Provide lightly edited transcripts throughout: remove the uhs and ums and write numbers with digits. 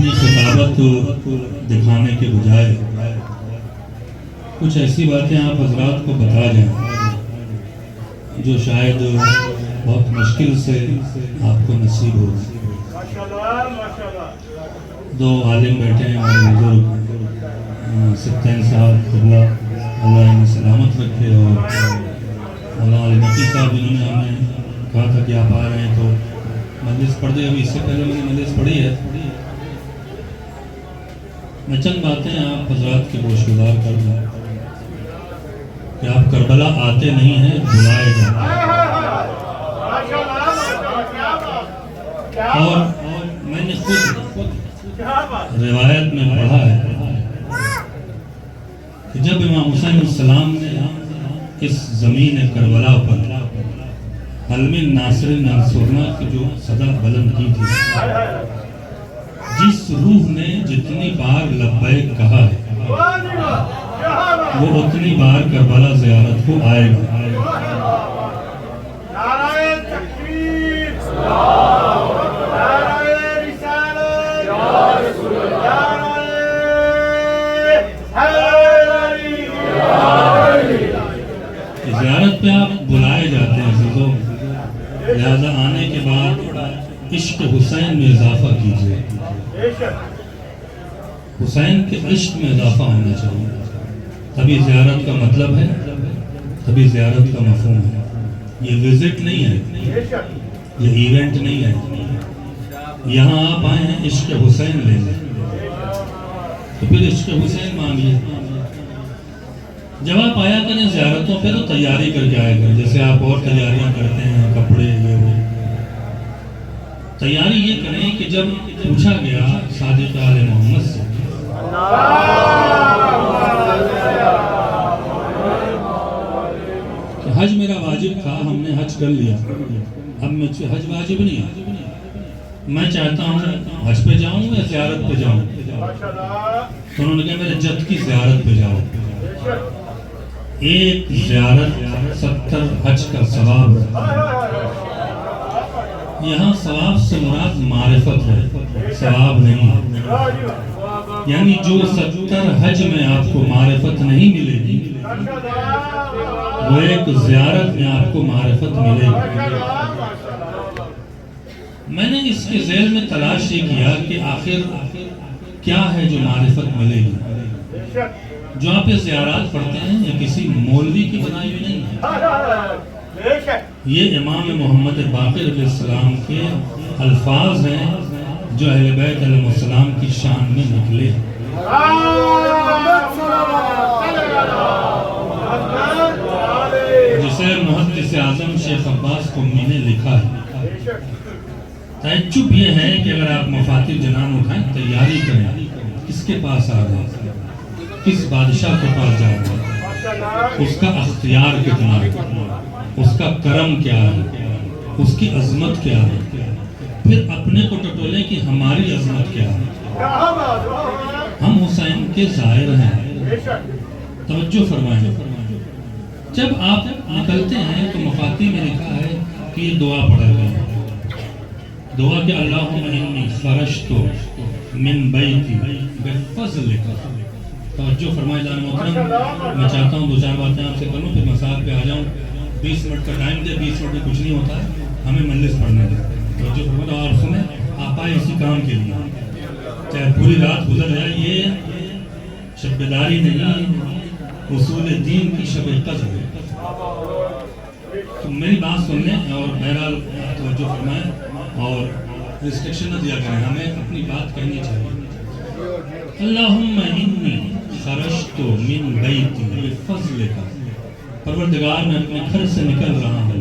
اپنی خطابت دکھانے کے بجائے کچھ ایسی باتیں آپ حضرات کو بتا جائیں جو شاید بہت مشکل سے آپ کو نصیب ہو. دو عالم بیٹھے ہیں ہمارے بزرگ سبطین صاحب قبلہ اللہ انہیں سلامت رکھے، اور اللہ علیہ نقی صاحب جنہوں نے ہمیں کہا تھا کہ آپ آ رہے ہیں تو مجلس پڑھ دیں. ابھی اس سے پہلے میں نے مجلس پڑھی ہے. میں چند باتیں آپ حضرات کے گوشگزار کر دوں کہ آپ کربلا آتے نہیں ہیں، بلائے جاتے ہیں. اور میں نے خود روایت میں پڑھا ہے کہ جب امام حسین السلام نے اس زمین کربلا پر حل من ناصر منصورنا کی جو صدا بلند کی تھی، جس روح نے جتنی بار لبیک کہا ہے وہ اتنی بار کربلا زیارت کو آئے گا. زیارت پہ آپ بلائے جاتے ہیں عزیزوں، لہذا آنے کے بعد عشق حسین میں اضافہ کیجئے. حسین کے عشق میں اضافہ ہونا چاہیے، تبھی زیارت کا مطلب ہے، تبھی زیارت کا مفہوم ہے. یہ وزٹ نہیں ہے، یہ ایونٹ نہیں ہے. یہاں آپ آئے ہیں عشق حسین لینے، تو پھر عشق حسین مانگیے. جب آپ آیا کریں زیارتوں پہ تو تیاری کر کے آیا کریں، جیسے آپ اور تیاریاں کرتے ہیں کپڑے یہ وہ. تیاری یہ کریں کہ جب پوچھا گیا صادق آل محمد سے کہ حج میرا واجب تھا، ہم نے حج کر لیا، اب مجھ سے حج واجب نہیں ہے، میں چاہتا ہوں حج پہ جاؤں یا زیارت پہ جاؤں. تو انہوں نے کہا میرے جد کی زیارت پہ جاؤ. ایک زیارت 70 حج کا ثواب ہے. یہاں ثواب سے مراد معرفت ہے، ثواب نہیں ہے. یعنی جو 70 حج میں آپ کو معرفت نہیں ملے گی، وہ ایک زیارت میں آپ کو معرفت ملے گی. میں نے اس کے ذیل میں تلاش یہ کیا کہ آخر کیا ہے جو معرفت ملے گی. جو آپ یہ زیارات پڑھتے ہیں یہ کسی مولوی کی بنائی ہوئی نہیں ہے، یہ امام محمد باقر علیہ السلام کے الفاظ ہیں جو اہل بیت علیہ السلام کی شان میں نکلے. جسے محدث اعظم شیخ عباس قمی نے لکھا ہے. تعجب یہ ہے کہ اگر آپ مفاتیح جنان اٹھائیں، تیاری کریں، کس کے پاس آ رہے، کس بادشاہ کے پاس جا رہے، اس کا اختیار کتنا ہے، اس کا کرم کیا ہے، اس کی عظمت کیا ہے. پھر اپنے کو ٹٹولیں کہ ہماری عظمت کیا ہے. ہم حسین کے ظاہر ہیں. توجہ فرمائیں. جب آپ نکلتے ہیں تو مفاتیح میں لکھا ہے کہ یہ دعا پڑھا گیا، دعا کہ اللہم انی خرجت من بیتی بفضلک. توجہ فرمائے جان محترم، میں چاہتا ہوں 2-4 باتیں آپ سے کروں پھر مسائل پہ آ جاؤں. 20 منٹ کا ٹائم دے، 20 منٹ میں کچھ نہیں ہوتا ہے، ہمیں مجلس پڑھنے دیں. توجہ فرمائے اور سنیں، آپ آئے اسی کام کے لیے، چاہے پوری رات گزر جائے. یہ شب بیداری نہیں، اصول دین کی شب قدر ہے. تو میری بات سن لیں اور بہرحال توجہ فرمائیں اور ریسٹرکشن نہ دیا کریں، ہمیں اپنی بات کہنی چاہیے. اللہم انی خرجت من بیتی بفضلک. پروردگار میں اپنے گھر سے نکل رہا ہوں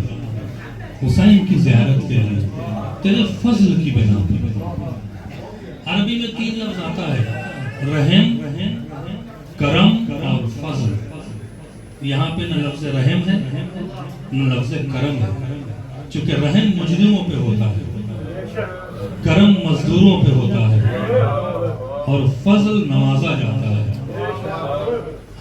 حسین کی زیارت کے لیے تیرے فضل کی بنا پر. عربی میں 3 لفظ آتا ہے، رحم، کرم اور فضل. یہاں پہ نہ لفظ رحم ہے نہ لفظ کرم ہے، چونکہ رحم مجرموں پہ ہوتا ہے، کرم مزدوروں پہ ہوتا ہے اور فضل نوازا جاتا ہے.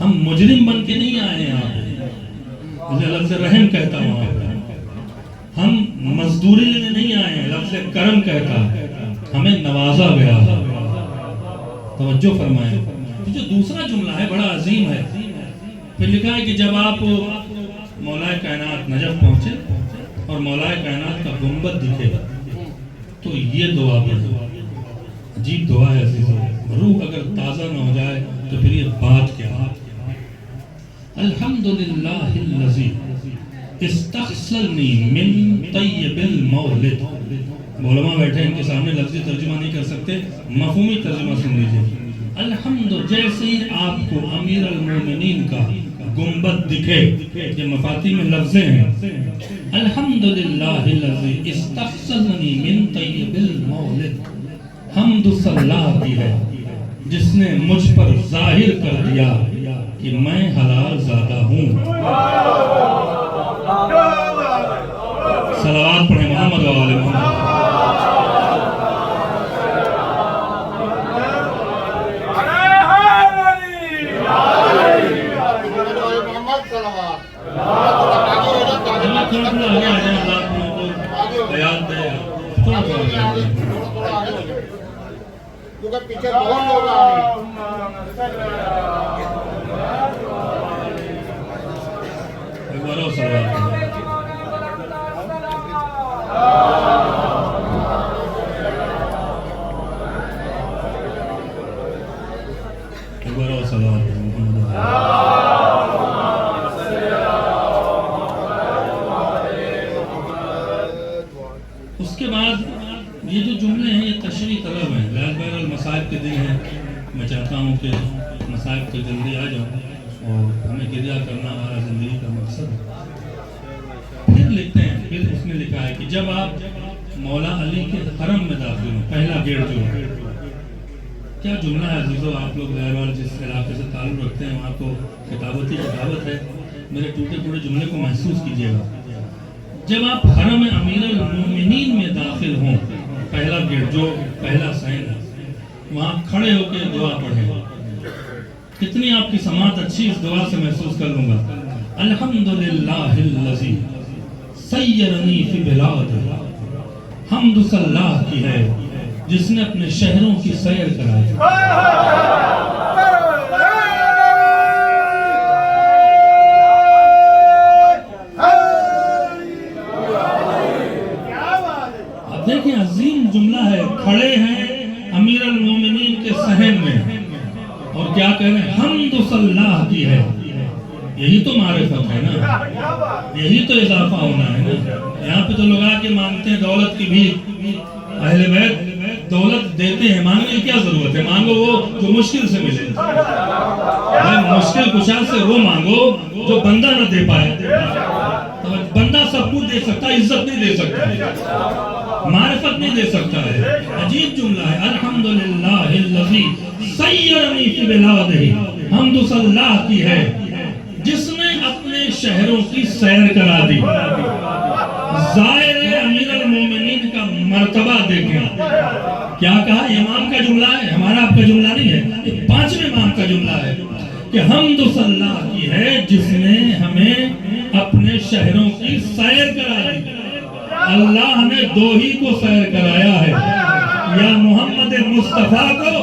ہم مجرم بن کے نہیں آئے ہیں آپ، لفظ رحم کہتا ہوں آپ. ہم مزدوری لینے نہیں آئے ہیں، لفظ کرم کہتا ہے. ہمیں نوازا گیا ہے. توجہ فرمائیں. جو دوسرا جملہ ہے بڑا عظیم ہے. پھر لکھا ہے کہ جب آپ مولا کائنات نجف پہنچے اور مولا کائنات کا گنبد دکھے تو یہ دعا پڑھو. عجیب دعا ہے عزیزو. روح اگر تازہ نہ ہو جائے تو پھر یہ بات کیا. الحمدللہ الذی استخلصنی من طیب المولد. علماء بیٹھے ان کے سامنے لفظی ترجمہ نہیں کر سکتے, مفہومی ترجمہ سن لیجیے. الحمد, جیسے ہی آپ کو امیر المومنین کا گنبد دکھے, یہ مفاتیح میں لفظیں ہیں. الحمدللہ الذی استخلصنی من طیب المولد. حمد اللہ کی ہے جس نے مجھ پر ظاہر کر دیا کہ میں حلال زادہ ہوں. صلوات پڑھیں محمد و آل محمد. پیچھے بہت لوگ آ رہے ہیں. اس کے بعد یہ جو جملے ہیں یہ تشریح طلب ہیں. لال بہر المصائب کے دن ہیں. میں چاہتا ہوں کہ مصائب تک جلدی آ جاؤں اور ہمیں گریہ کرنا ہمارا زندگی کا مقصد ہے. پھر لکھتے ہیں, پھر اس میں لکھا ہے کہ جب آپ مولا علی کے حرم میں داخل ہوں, پہلا گیٹ جو ہے, کیا جملہ ہے عزیزو. آپ لوگ لہروال جس علاقے سے تعلق رکھتے ہیں وہاں کو خطابتی کتابت ہے. میرے ٹوٹے پوٹے جملے کو محسوس کیجیے گا. جب آپ حرم امیر المومنین میں داخل ہوں, پہلا گیٹ جو پہلا سائن ہے, وہاں کھڑے ہو کے دعا پڑھیں. کتنی آپ کی سماعت اچھی اس دعا سے محسوس کر لوں گا. الحمدللہ الذی سیرنی فی بلاد. حمد اللہ کی ہے جس نے اپنے شہروں کی سیر کرائی. اب دیکھیں عظیم جملہ ہے. کھڑے ہیں امیر المومنین کے صحن میں اور کیا کہہ رہے ہیں, حمد اللہ کی ہے. یہی تو معرفت ہے نا, یہی تو اضافہ ہونا ہے نا. یہاں پہ تو لوگ آ کے مانگتے ہیں دولت کی بھی. اہل بیت دولت دیتے ہیں, مانگنے کی کیا ضرورت ہے. مانگو وہ جو مشکل سے ملے. مشکل کشا سے وہ مانگو جو بندہ نہ دے پائے. بندہ سب کچھ دے سکتا ہے, عزت نہیں دے سکتا, معرفت نہیں دے سکتا ہے. عجیب جملہ ہے. الحمدللہ الذی سیرنی فی بلادہ. حمد اللہ کی ہے جس نے اپنے شہروں کی سیر کرا دی. زائر امیر المومنین کا مرتبہ دیکھیں. کیا کہا؟ امام کا جملہ ہے, ہمارا آپ کا جملہ نہیں ہے. یہ پانچویں امام کا جملہ ہے کہ حمد اللہ کی ہے جس نے ہمیں اپنے شہروں کی سیر کرا دی. اللہ نے دو ہی کو سیر کرایا ہے, یا محمد مصطفیٰ کو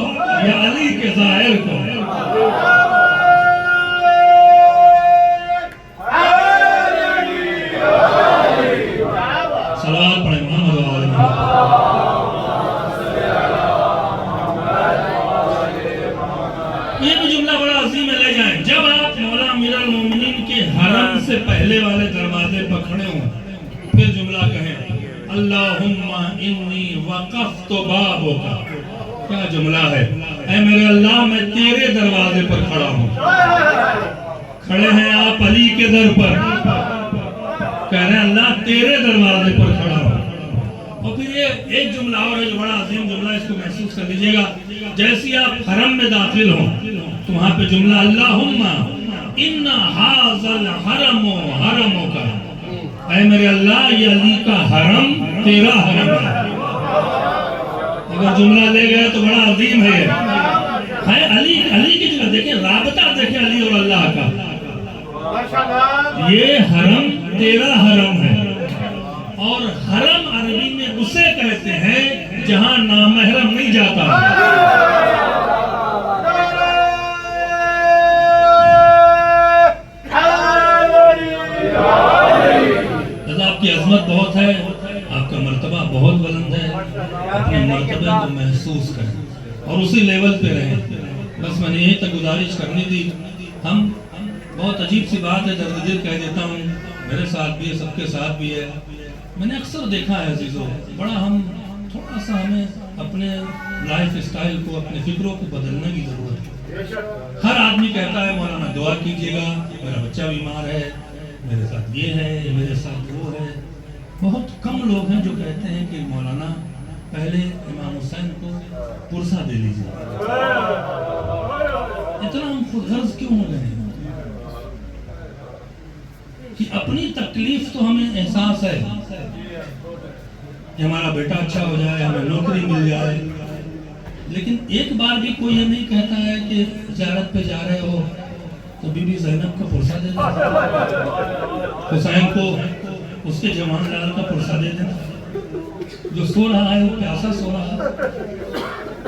یا علی کے ظاہر کو. صلوات پڑھیں محمد و آل محمد. یہ بھی جملہ بڑا عظیم ہے, لے جائیں. جب آپ مولا امیر المومنین کے حرم سے پہلے والے دروازے پر کھڑے ہوں, پھر جملہ کہیں اللہم انی وقفت بابک. کیا جملہ ہے. اے میرے اللہ میں تیرے دروازے پر کھڑا ہوں. کھڑے ہیں آپ علی کے در پر, کہہ رہے ہیں اللہ تیرے دروازے پر کھڑا ہوں. اور پھر یہ ایک جملہ اور ہے جو بڑا عظیم جملہ, اس کو محسوس کر لیجئے گا. جیسے آپ حرم میں داخل ہوں تو وہاں پہ جملہ اللہم ان ھذا الحرم حرمک. اے میرے اللہ یہ علی کا حرم تیرا حرم ہے. اگر جملہ لے گئے تو بڑا عظیم ہے. علی کی جگہ دیکھیں, رابطہ دیکھیں علی اور اللہ کا. یہ حرم تیرا حرم ہے. اور حرم عربی میں اسے کہتے ہیں جہاں نامحرم نہیں جاتا. اور اسی لیول پہ رہیں. بس میں نے یہی تک گزارش کرنی تھی. ہم بہت عجیب سی بات ہے, درد دل کہہ دیتا ہوں, میرے ساتھ بھی ہے, سب کے ساتھ بھی ہے. میں نے اکثر دیکھا ہے عزیزوں, بڑا ہم تھوڑا سا ہمیں اپنے لائف اسٹائل کو, اپنے فکروں کو بدلنے کی ضرورت ہے. ہر آدمی کہتا ہے مولانا دعا کیجیے گا, میرا بچہ بیمار ہے, میرے ساتھ یہ ہے, میرے ساتھ وہ ہے. بہت کم لوگ ہیں جو کہتے ہیں کہ مولانا پہلے امام حسین کو پرسہ دے لیجیے. اتنا ہم خود غرض کیوں ہو گئے ہیں کہ اپنی تکلیف تو ہمیں احساس ہے کہ ہمارا بیٹا اچھا ہو جائے, ہمیں نوکری مل جائے, لیکن ایک بار بھی کوئی یہ نہیں کہتا ہے کہ زیارت پہ جا رہے ہو تو بی بی زینب کا پرسہ دے دینا, حسین کو اس کے جوان لال کا پرسہ دے دینا. جو سو رہا ہے وہ پیاسا سو رہا ہے.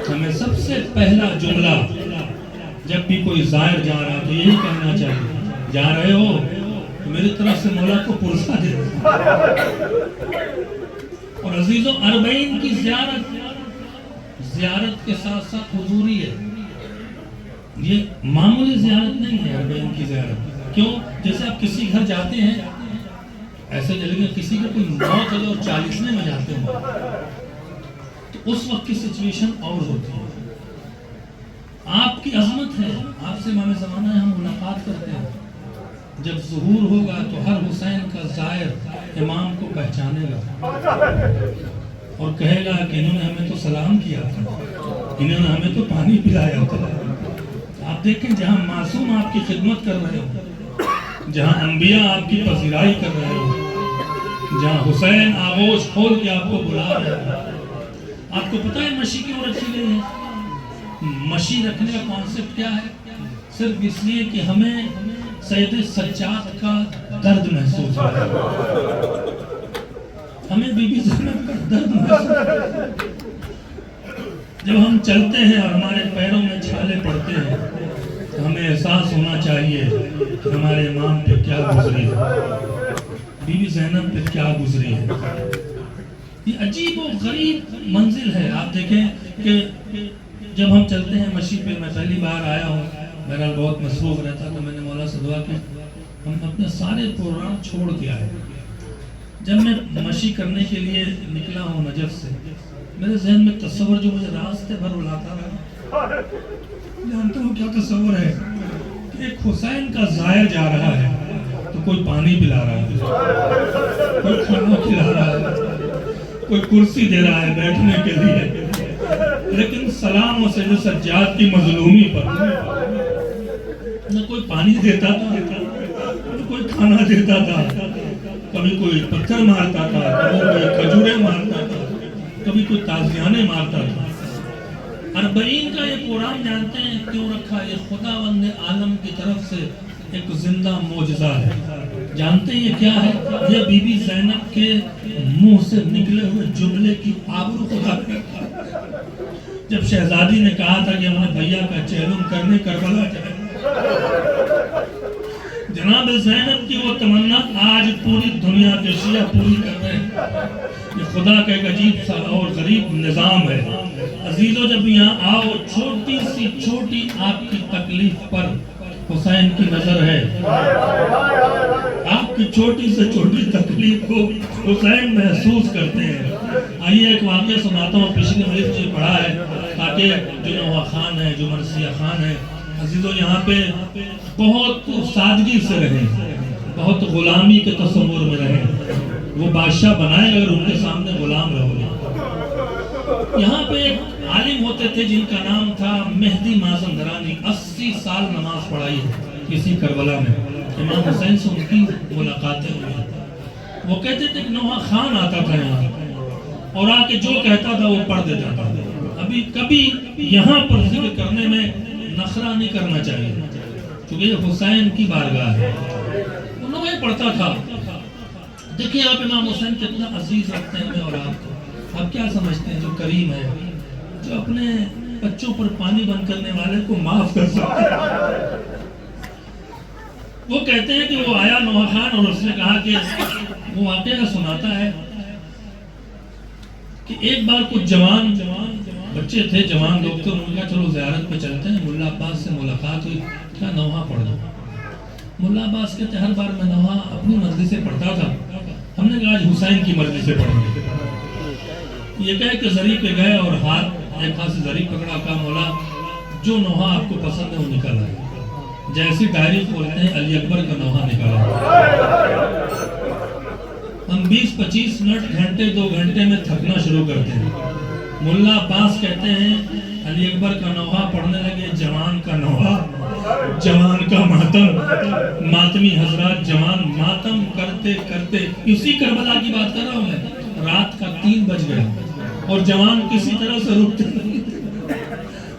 ہمیں سب سے پہلا جملہ جب بھی کوئی زائر جا رہا تو یہی کہنا چاہیے, جا رہے ہو تو میری طرف سے مولا کو پرسہ دے دینا. اور عزیزوں, اربعین کی زیارت کے ساتھ ساتھ حضوری ہے. یہ معمولی زیارت نہیں ہے اربعین کی زیارت. کیوں؟ جیسے آپ کسی گھر جاتے ہیں, ایسے چلے گئے کسی کو کوئی موت ہو جائے اور 40ویں میں جاتے ہیں تو اس وقت کی سچویشن اور ہوتی ہے. آپ کی عظمت ہے, آپ سے امام زمانہ ہے, ہم ملاقات کرتے ہیں. جب ظہور ہوگا تو ہر حسین کا زائر امام کو پہچانے گا اور کہے گا کہ انہوں نے ہمیں تو سلام کیا تھا, انہوں نے ہمیں تو پانی پلایا تھا. آپ دیکھیں جہاں معصوم آپ کی خدمت کر رہے ہو, جہاں انبیاء آپ کی پذیرائی کر رہے ہو, جہاں حسین آغوش کھول کے آپ کو بلا رہے ہیں. آپ کو پتہ ہے مشی کیوں رکھی گئی ہے؟ مشی رکھنے کا کانسیپٹ کیا ہے؟ صرف اس لیے کہ ہمیں سید سجاد کا درد محسوس ہو رہا ہے, ہمیں بی بی زینب کا درد محسوس ہو رہا ہے. جب ہم چلتے ہیں اور ہمارے پیروں میں چھالے پڑتے ہیں تو ہمیں احساس ہونا چاہیے کہ ہمارے امام پہ کیا گزری ہے, بی بی زینب پہ کیا گزری ہے. یہ عجیب و غریب منزل ہے. آپ دیکھیں کہ جب ہم چلتے ہیں مشی پہ, میں پہلی بار آیا ہوں, بہرحال بہت مصروف رہتا تو میں نے مولا سے دعا کی ہم اپنے سارے پروگرام چھوڑ کے آئے. جب میں مشی کرنے کے لیے نکلا ہوں نجف سے, میرے ذہن میں تصور جو مجھے راستے بھر الاتا رہا, جانتے ہو کیا تصور ہے کہ ایک حسین کا زائر جا رہا ہے تو کوئی پانی پلا رہا ہے, کوئی کھانا کھلا رہا ہے, کوئی کرسی دے رہا ہے بیٹھنے کے لیے, لیکن سلام و سید سجاد کی مظلومی پر نہ کوئی پانی دیتا تھا, نہ کوئی کھانا دیتا تھا. کبھی کوئی پتھر مارتا تھا, کبھی کوئی کھجوریں مارتا تھا, کبھی کوئی تازیانے مارتا تھا. اربعین کا یہ پروگرام جانتے ہیں کیوں رکھا؟ یہ خداوند عالم کی طرف سے ایک زندہ معجزہ ہے. جانتے ہیں یہ کیا ہے؟ یہ بی بی زینب کے منہ سے نکلے ہوئے جملے کی آبرو خدا کرتا. جب شہزادی نے کہا تھا کہ ہمیں بھیا کا چیلنج کرنے کربلا جائے, جناب زینب کی وہ تمنا آج پوری دنیا کے شیعہ پوری کر رہے ہیں. یہ خدا کا ایک عجیب سا اور غریب نظام ہے. عزیزو, جب یہاں آؤ, چھوٹی سی چھوٹی آپ کی تکلیف پر حسین کی نظر ہے. آپ کی چھوٹی سے چھوٹی تکلیف کو حسین محسوس کرتے ہیں. آئیے ایک واقعہ سناتا ہوں, پچھلی مجلس سے پڑھا ہے تاکہ جو نوا خان ہے, جو مرثیہ خان ہے, عزیزو یہاں پہ بہت سادگی سے رہیں, بہت غلامی کے تصور میں رہیں. وہ بادشاہ بنائے اگر ان کے سامنے غلام رہو گے. یہاں پہ ایک عالم ہوتے تھے جن کا نام تھا مہدی مازندرانی. 80 سال نماز پڑھائی ہے کسی کربلا میں. امام حسین سے ان کی ملاقاتیں ہوئی. وہ کہتے تھے کہ نوحہ خان آتا تھا یہاں اور آ کے جو کہتا تھا وہ پڑھ دیتا تھا. ابھی کبھی یہاں پر ذکر کرنے میں نخرہ نہیں کرنا چاہیے کیونکہ یہ حسین کی بارگاہ ہے. وہ نوحہ پڑھتا تھا. دیکھیں آپ امام حسین کتنا عزیز رکھتے ہیں ہمیں اور آپ کو. آپ کیا سمجھتے ہیں جو کریم ہے, جو اپنے بچوں پر پانی بند کرنے والے کو معاف کر سکتے ہیں. وہ کہتے ہیں کہ وہ آیا نوحہ خان اور اس نے کہا کہ وہ واقعہ سناتا ہے کہ ایک بار کچھ جوان بچے تھے، جوان لوگ تھے، انہوں نے کہا چلو زیارت پہ چلتے ہیں، ملا عباس سے ملاقات ہوئی، کیا نوحہ پڑھ دو۔ ملا عباس کہتے ہر بار میں نوحہ اپنی مرضی سے پڑھتا تھا، ہم نے کہا آج حسین کی مرضی سے پڑھیں گے۔ یہ کہہ کہ زری پہ گئے اور ایک ہاتھ سے زری پکڑا، کہا مولا جو نوحہ آپ کو پسند ہے وہ نکل آئے۔ جیسی ڈائری کھولتے ہیں علی اکبر کا نوحہ نکلا۔ ہم 20-25 منٹ، گھنٹے 2 گھنٹے میں تھکنا شروع کرتے ہیں۔ ملا عباس کہتے ہیں علی اکبر کا نوحہ پڑھنے لگے، جوان کا نوحہ، جوان کا ماتم، ماتمی حضرات جوان ماتم کرتے کرتے، اسی کربلا کی بات کر رہا ہوں میں، رات کا 3 بج گیا اور جوان کسی طرح سے رکتے نہیں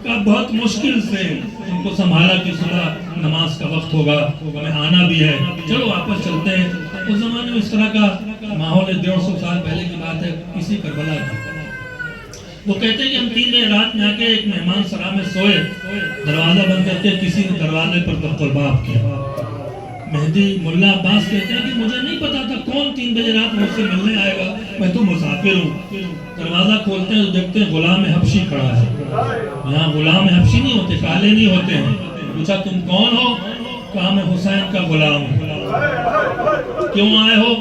کہ بہت مشکل سے ان کو سنبھالا کہ صبح نماز کا وقت ہوگا، ہمیں آنا بھی ہے، چلو واپس چلتے ہیں۔ اس زمانے میں اس طرح کا ماحول ہے، 150 سال پہلے کی بات ہے، اسی کربلا کی۔ وہ کہتے ہیں کہ ہم 3 بجے رات میں آ کے ایک مہمان سرا میں سوئے، دروازہ بند کرتے کسی نے دروازے پر دقلباب کیا۔ مہدی ملا عباس کہتے ہیں کہ مجھے نہیں پتا تھا کون 3 بجے رات مجھ سے ملنے آئے گا، میں تو مسافر ہوں۔ دروازہ کھولتے ہیں تو دیکھتے ہیں غلام حبشی کھڑا ہے۔ یہاں غلام حبشی نہیں ہوتے، کالے نہیں ہوتے ہیں۔ پوچھا تم کون ہو؟ کہا میں حسین کا غلام ہوں۔ کیوں آئے ہو؟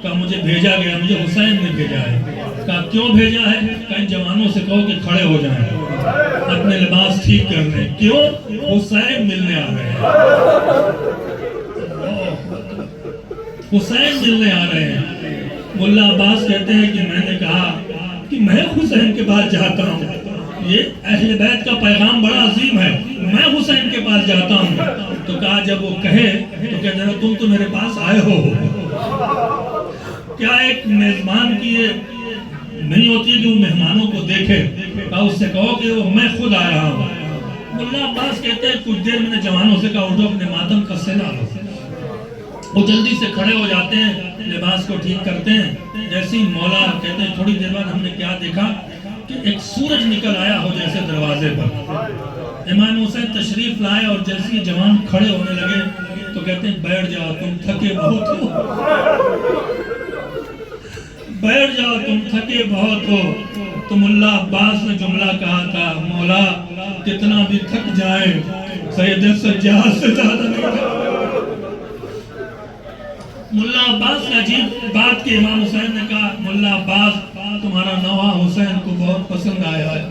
کہا مجھے بھیجا گیا، مجھے حسین نے بھیجا ہے۔ کہا کیوں بھیجا ہے؟ کہا ان جوانوں سے کہو کہ کھڑے ہو جائیں، اپنے لباس ٹھیک کر لیں۔ کیوں؟ حسین ملنے آ رہے ہیں، حسین ملنے آ رہے ہیں۔ ملا عباس کہتے ہیں کہ میں نے کہا کہ میں حسین کے پاس جاتا ہوں، یہ اہل بیت کا پیغام بڑا عظیم ہے، میں حسین کے پاس جاتا ہوں۔ تو کہا جب وہ کہے تو کہتے ہیں تم تو میرے پاس آئے ہو۔ کیا ایک میزبان کی یہ نہیں ہوتی ہے کہ وہ مہمانوں کو دیکھے؟ کہا اس سے کہو کہ میں خود آ رہا ہوں۔ ملا عباس کہتے ہیں کچھ دیر میں نے جوانوں سے کہا اٹھو اپنے ماتم کا سلا لو۔ وہ جلدی سے کھڑے ہو جاتے ہیں، لباس کو ٹھیک کرتے ہیں۔ جیسے مولا کہتے ہیں تھوڑی دیر بعد ہم نے کیا دیکھا کہ ایک سورج نکل آیا ہو جیسے دروازے پر۔ امام حسین تشریف لائے اور جیسے یہ جوان کھڑے ہونے لگے تو کہتے ہیں بیٹھ جاؤ تم تھکے بہت ہو، بیٹھ جاؤ تم تھکے بہت ہو۔ تو ملا عباس نے جملہ کہا تھا مولا کتنا بھی تھک جائے سید سجاد سے زیادہ نہیں۔ ملا عباس نے عجیب بات کی، امام حسین نے کہا ملا عباس تمہارا نوحہ حسین کو بہت پسند آیا ہے،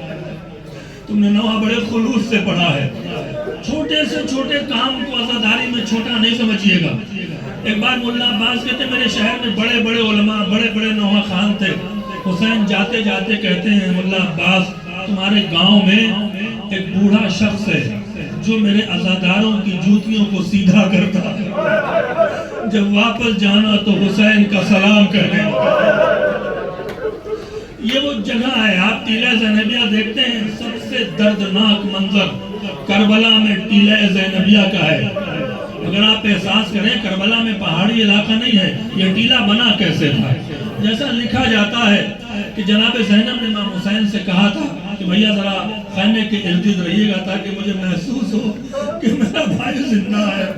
تم نے نوحہ بڑے خلوص سے پڑھا ہے۔ چھوٹے سے چھوٹے کام کو عزاداری میں چھوٹا نہیں سمجھیے گا۔ ایک بار ملا عباس کہتے میرے شہر میں بڑے بڑے علماء، بڑے بڑے نوحہ خان تھے۔ حسین جاتے جاتے کہتے ہیں ملا عباس تمہارے گاؤں میں ایک بوڑھا شخص ہے جو میرے عزاداروں کی جوتیوں کو سیدھا کرتا ہے، جب واپس جانا تو حسین کا سلام کرنے۔ یہ وہ جگہ ہے، آپ ٹیلہ زینبیہ دیکھتے ہیں، سب سے دردناک منظر کربلا میں ٹیلہ زینبیہ کا ہے۔ اگر آپ احساس کریں کربلا میں پہاڑی علاقہ نہیں ہے، یہ ٹیلہ بنا کیسے تھا؟ جیسا لکھا جاتا ہے کہ جناب زینب نے امام حسین سے کہا تھا کہ بھیا ذرا خیمے کے ارد گرد رہیے گا تاکہ مجھے محسوس ہو کہ میرا بھائی زندہ ہے۔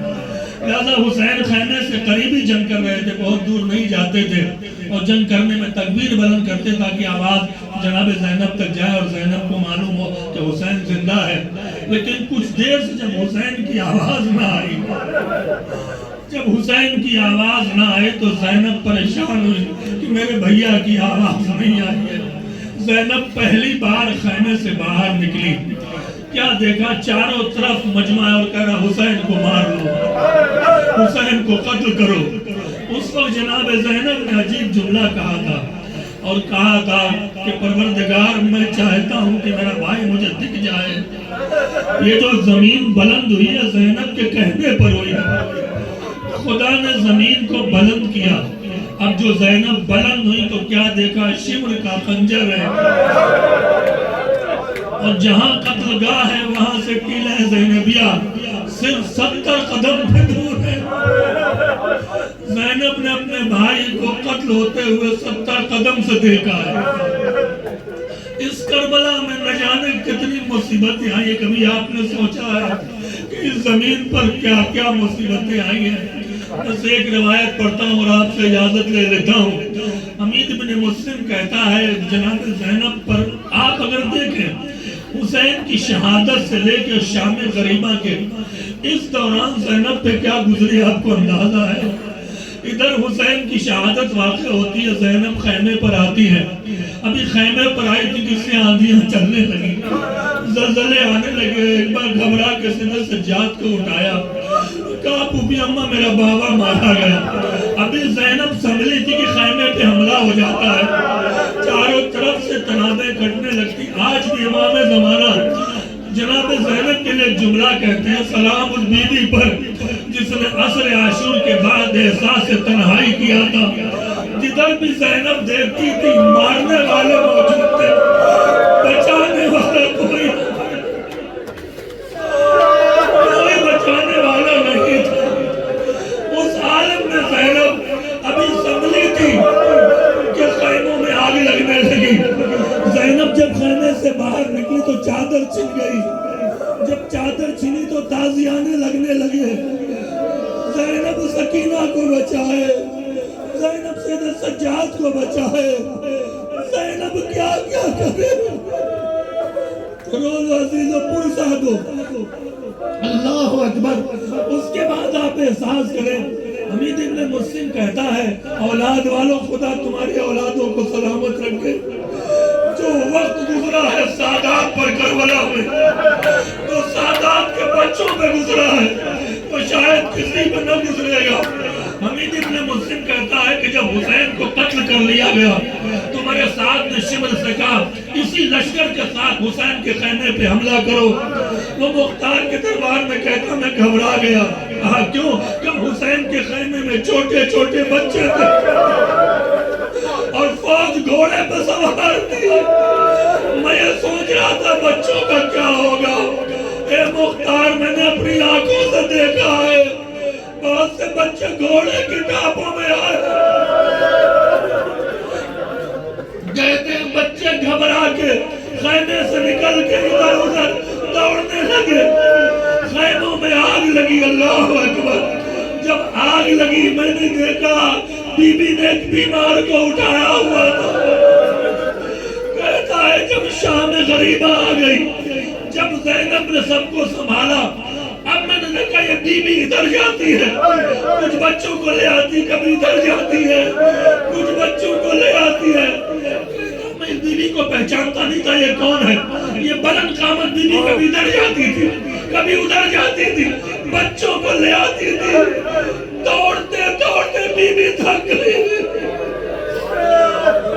لہذا حسین خیمے سے قریبی جنگ کر رہے تھے، بہت دور نہیں جاتے تھے، اور جنگ کرنے میں تکبیر بلند کرتے تاکہ آواز جناب زینب تک جائے اور زینب کو معلوم ہو کہ حسین زندہ ہے۔ لیکن کچھ دیر سے جب حسین کی آواز نہ آئی، جب حسین کی آواز نہ آئے تو زینب پریشان ہوئی کہ میرے بھیا کی آواز نہیں آئی ہے۔ زینب پہلی بار خیمے سے باہر نکلی، کیا دیکھا چاروں طرف مجمع اور کہہ رہا حسین کو مار لو، حسین کو قتل کرو۔ اس وقت جناب زینب نے عجیب جملہ کہا تھا اور کہا تھا کہ پروردگار میں چاہتا ہوں کہ میرا بھائی مجھے دکھ جائے۔ یہ جو زمین بلند ہوئی ہے زینب کے کہنے پر ہوئی ہے، خدا نے زمین کو بلند کیا۔ اب جو زینب بلند ہوئی تو کیا دیکھا شمر کا خنجر ہے، اور جہاں قتل گاہ ہے وہاں سے ٹیلہ زینبیہ صرف 70 قدم پہ دور ہے۔ زینب نے اپنے بھائی کو قتل ہوتے ہوئے 70 قدم سے دیکھا ہے۔ اس کربلا میں نہ جانے کتنی مصیبتیں آئی ہیں، کبھی آپ نے سوچا ہے کہ اس زمین پر کیا کیا مصیبتیں آئی ہیں؟ بس ایک روایت پڑھتا ہوں اور آپ سے اجازت لے لیتا ہوں۔ حمید بن مسلم کہتا ہے جناب زینب پر آپ اگر دیکھیں حسین کی شہادت سے لے کے شام غریبہ کے اس دوران زینب پہ کیا گزری آپ کو اندازہ ہے؟ ادھر حسین کی شہادت واقع ہوتی ہے، زینب خیمے پر آتی ہے، ابھی خیمے پر آئی تھی کس سے آندیاں چلنے لگی، زلزلے آنے لگے، ایک بار گھبرا کے سیدھے سجاد کو اٹھایا، کہا پھوپھی اماں میرا بابا مارا گیا۔ ابھی زینب سنبھلی تھی کہ خیمے پہ حملہ ہو جاتا ہے، چاروں طرف سے تنابیں کٹنے لگتی۔ آج بھی امام زمانہ جناب زینب کے لیے جملہ کہتے ہیں، سلام اس بی بی پر جس نے عصر عاشور کے بعد احساس تنہائی کیا تھا۔ جدھر بھی زینب دیکھتی تھی مارنے والے موجود تھے، بچانے والا کوئی بچانے والا نہیں تھا۔ اس عالم میں زینب ابھی سنبھلی تھی کہ خیموں میں آگ لگنے لگی۔ زینب جب خیمے سے باہر نکلی تو چادر چھن گئی، جب چادر چھنی تو تازیانے لگنے لگے۔ زینب سکینہ کو بچائے، زینب سید سجاد کو بچائے، زینب کیا کیا کرے۔ رول عزیز و پرسہ دو، اللہ اکبر۔ اس کے بعد آپ احساس کریں، حمید ابن مسلم کہتا ہے اولاد والوں خدا تمہاری اولادوں کو سلامت رکھے۔ جو وقت گزرا ہے سادات پر کربلا میں، جو سادات کے بچوں پہ گزرا ہے وہ شاید کسی پہ نہ گزرے گا۔ حمید ابن مسلم کہتا ہے کہ جب حسین کو قتل کر لیا گیا تو میرے ساتھ نے شمر سے کہا اسی لشکر کے ساتھ حسین کے خیمے پہ حملہ کرو۔ وہ مختار کے دربار میں کہتا میں گھبرا گیا، کہا کیوں؟ کہ حسین کے خیمے میں چھوٹے چھوٹے بچے تھے اور فوج گھوڑے پہ سوار تھی۔ میں یہ سوچ رہا تھا بچوں کا کیا ہوگا۔ اے مختار میں نے اپنی آنکھوں سے دیکھا ہے بہت سے بچے گھوڑے کی ٹاپوں میں آئے، کہتے ہیں بچے گھبرا کے خیمے سے نکل کے ادھر ادھر دوڑنے لگے، خیموں میں آگ لگی۔ اللہ اکبر۔ جب آگ لگی میں نے دیکھا بی بی نے ایک بیمار کو اٹھایا ہوا تھا۔ کہتا ہے جب شام غریبہ آ گئی، جب زینب نے سب کو سنبھالا، اب میں نے دیکھا یہ بی بی ادھر جاتی ہے، کچھ بچوں کو لے آتی، کبھی ادھر جاتی ہے، کچھ بچوں کو لے آتی ہے۔ میں اس بی بی کو پہچانتا نہیں تھا یہ کون ہے۔ یہ بلند قامت بی بی کبھی ادھر جاتی تھی، کبھی ادھر جاتی تھی، بچوں کو لے آتی تھی۔ دوڑتے دوڑتے بی بی تھک گئی،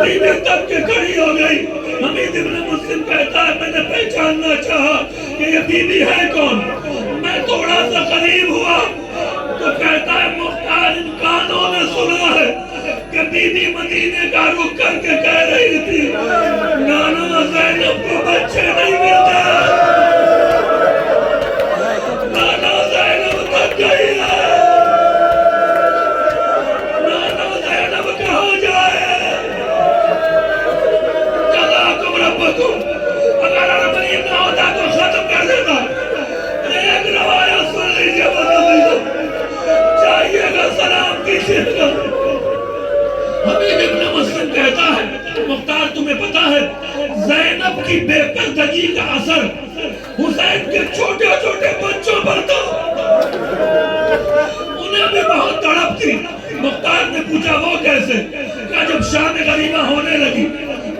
بی بی تھک کے کھڑی ہو گئی۔ حمید ابن مسلم کہتا ہے میں نے پہچاننا چاہا کہ یہ بی بی ہے کون۔ میں تھوڑا سا قریب ہوا تو کہتا ہے مختار ان کانوں نے سنا ہے کہ بی بی مدینے کا رخ کر کے کہہ رہی تھی نانا زینب کو بچے نہیں ملتے، نانا زینب تک گئی ہے، نانا زینب کہاں جائے۔ جزاکم ربکم۔ اگر عربی نہ ہوتا تو ختم کر دیتا۔ ایک روایت سن لیجئے چاہیے گا سلام کیجئے گا۔ حمید ابن مسلم کہتا ہے مختار تمہیں پتا ہے زینب کی بے پردگی کا اثر حسین کے چھوٹے چھوٹے بچوں پر تھا، انہیں بھی بہت تڑپ تھی۔ مختار نے پوچھا وہ کیسے؟ کہ جب شام غریبہ ہونے لگی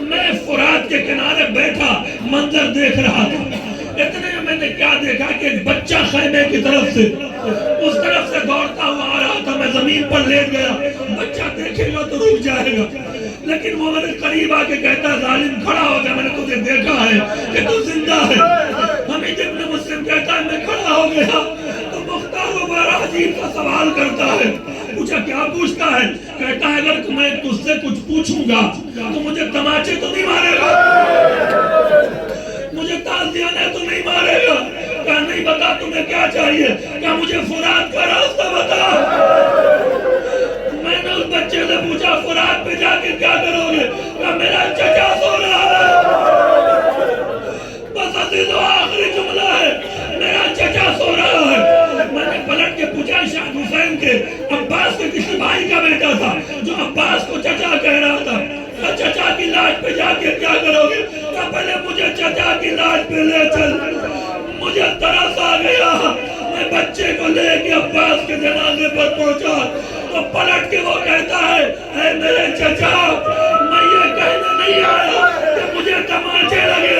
میں فرات کے کنارے بیٹھا منظر دیکھ رہا تھا، اتنے میں نے کیا دیکھا کہ ایک بچہ خیمے کی طرف سے اس طرف سے دوڑتا ہوا آ رہا تھا۔ میں زمین پر لیٹ گیا، بچہ دیکھے گا تو رک جائے گا، لیکن وہ میرے قریب آ کے کہتا ظالم کھڑا ہو جا، میں نے تجھے دیکھا ہے کہ تو زندہ ہے۔ حمید ابن مسلم کہتا ہے میں کھڑا ہو گیا تو مختار وہ بڑا عجیب کا سوال کرتا ہے۔ پوچھا کیا پوچھتا ہے؟ کہتا ہے اگر میں تجھ سے کچھ پوچھوں گا تو مجھے تماچے تو نہیں مارے گا، مجھے تازیانے تو نہیں مارے گا؟ کہا نہیں بتا تمہیں کیا چاہیے؟ کہا مجھے فرات کا راستہ بتا۔ میں نے اس بچے سے پوچھا فرات پہ جا کے کیا کرو گے؟ کہا میرا چچا سو رہا ہے۔ بس عزیز و آخری جملہ ہے میرا چچا سو رہا ہے۔ میں نے پلٹ کے پوچھا شاہد حسین کے عباس کے کسی بھائی کا بیٹا تھا جو عباس کو چچا کہہ رہا تھا، چچا کی لاش پہ جا کے کیا کرو گے؟ کہا پہلے مجھے چچا کی علاج پہ لے چل. مجھے ترس آ گیا. میں بچے کو لے کے عباس کے جنازے پر پہنچا تو پلٹ کے وہ کہتا ہے اے میرے چچا میں یہ کہنے نہیں آیا کہ مجھے تماچے لگے